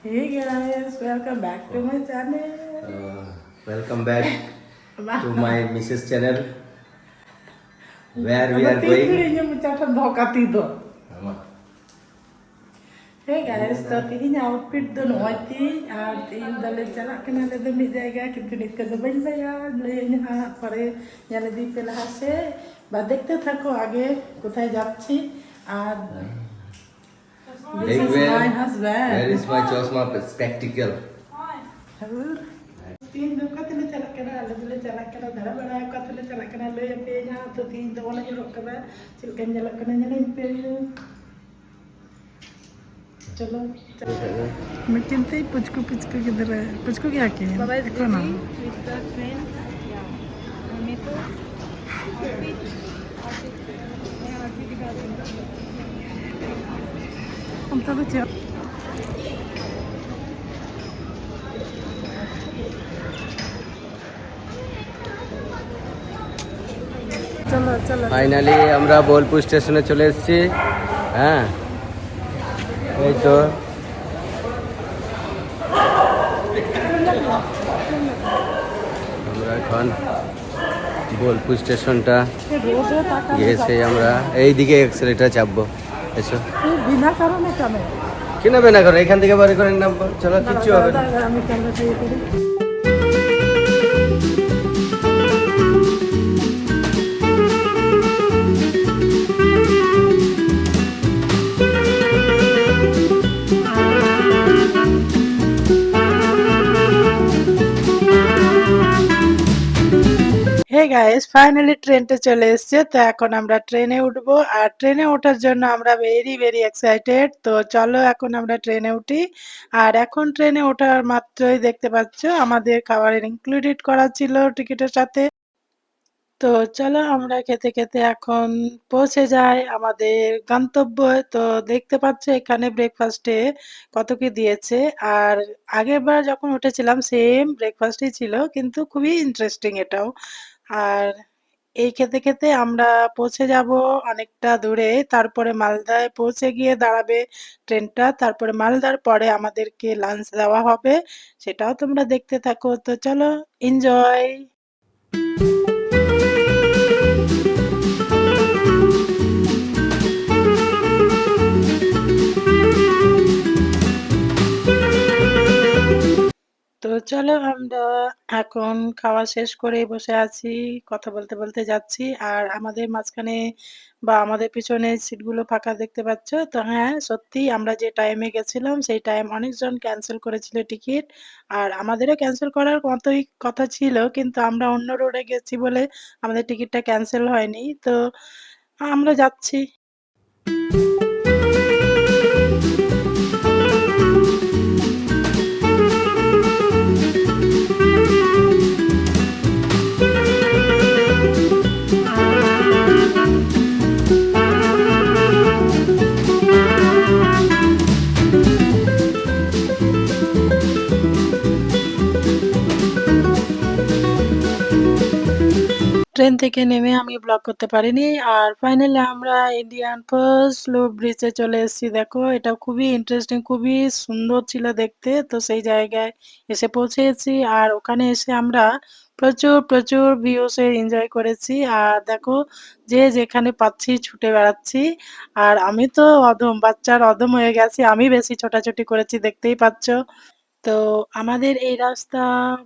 Hey guys, welcome back to my channel. Welcome back to Wow. my Mrs. channel where we Ano are tingli going. niya macam dhoka tido. Ama. Hey guys, तो तीन outfit दो नोती और तीन दले चला के ना ले मिल जाएगा किंतु नित का दबाई भैया ले यहाँ परे यानी दी पे लहा से बाद देखते थको आगे कोথায় যাচ্ছি আর this Like is my husband. where is my chosma spectacle? तीन दो कतले चला के ना ले चला के ना धरा बड़ा कतले चला के ना ले पे यहाँ तो तीन दो वाला जो रोक कर चिलकन जला के ना नहीं पे चलो मैं चिंता ही पुचकू पुचकू किधर है पुचकू क्या किया देखो ना हम तो कुछ चलो चलो ফাইনালি আমরা বোলপুর স্টেশনে চলে এসেছি। হ্যাঁ, এই তো আমরা এখন বোলপুর স্টেশনটা গিয়েছে। আমরা এইদিকে এক্সেলেটার চাপবো। এসো, बिना কারণে কেন কি নেবে না করো, এখান থেকে বাড়ি করে নামবো। চলো, কিচ্ছু হবে না। আমি ক্যামেরা দিয়ে করি হে গাইস ফাইনালি ট্রেনটা চলে এসেছে তো এখন আমরা ট্রেনে উঠবো আর ট্রেনে ওঠার জন্য আমরা ভেরি ভেরি এক্সাইটেড তো চলো এখন আমরা ট্রেনে উঠি আর এখন ট্রেনে ওঠার মাত্রই দেখতে পাচ্ছ আমাদের খাবারের ইনক্লুডেড করা ছিল টিকিটের সাথে তো চলো আমরা খেতে খেতে এখন পৌঁছে যাই আমাদের গন্তব্যে তো দেখতে পাচ্ছ এখানে ব্রেকফাস্টে কত কি দিয়েছে আর আগের বার যখন উঠেছিলাম সেম ব্রেকফাস্টই ছিল কিন্তু খুবই ইন্টারেস্টিং এটাও আর এই খেতে খেতে আমরা পৌঁছে যাব অনেকটা দূরে তারপরে মালদায় পৌঁছে গিয়ে দাঁড়াবে ট্রেনটা তারপরে মালদার পরে আমাদেরকে লাঞ্চ দেওয়া হবে সেটাও তোমরা দেখতে থাকো তো চলো এনজয় তো চলো আমরা এখন খাওয়া শেষ করে বসে আছি কথা বলতে বলতে যাচ্ছি আর আমাদের মাঝখানে বা আমাদের পিছনে সিটগুলো ফাঁকা দেখতে পাচ্ছ তো হ্যাঁ সত্যি আমরা যে টাইমে গেছিলাম সেই টাইম অনেকজন ক্যান্সেল করেছিল টিকিট আর আমাদেরও ক্যান্সেল করার মতোই কথা ছিল কিন্তু আমরা অন্য রোডে গেছি বলে আমাদের টিকিটটা ক্যান্সেল হয়নি তো আমরা যাচ্ছি ট্রেন থেকে নেমে আমি ব্লগ করতে পারিনি। আর ফাইনালি আমরা ইন্ডিয়ান ফার্স্ট লুপ ব্রিজে চলে এসেছি। দেখো এটা খুবই ইন্টারেস্টিং, খুবই সুন্দর ছিল দেখতে। তো সেই জায়গায় এসে পৌঁছেছি আর ওখানে এসে আমরা প্রচুর, প্রচুর ভিউস এর এনজয় করেছি। আর দেখো যে যেখানে পাচ্ছি ছুটে বেড়াচ্ছি। আর আমি তো অদম, বাচ্চার অদম হয়ে গেছি। আমি বেশি ছোটাছুটি করেছি দেখতেই পাচ্ছ। তো আমাদের এই রাস্তা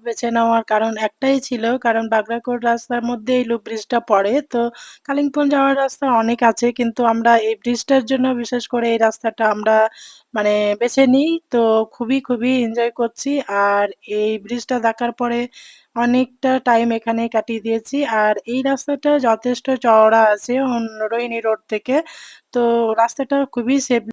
বেছে নেওয়ার কারণ একটাই ছিল, কারণ বাগরাকোট রাস্তার মধ্যে এই লুপ ব্রিজটা পড়ে। তো কালিম্পং যাওয়ার রাস্তা অনেক আছে কিন্তু আমরা এই ব্রিজটার জন্য বিশেষ করে এই রাস্তাটা আমরা মানে বেছে নিই। তো খুবই, খুবই এনজয় করছি। আর এই ব্রিজটা দেখার পরে অনেকটা টাইম এখানেই কাটিয়ে দিয়েছি। আর এই রাস্তাটা যথেষ্ট চওড়া আছে রোহিনী রোড থেকে। তো রাস্তাটা খুবই সেফ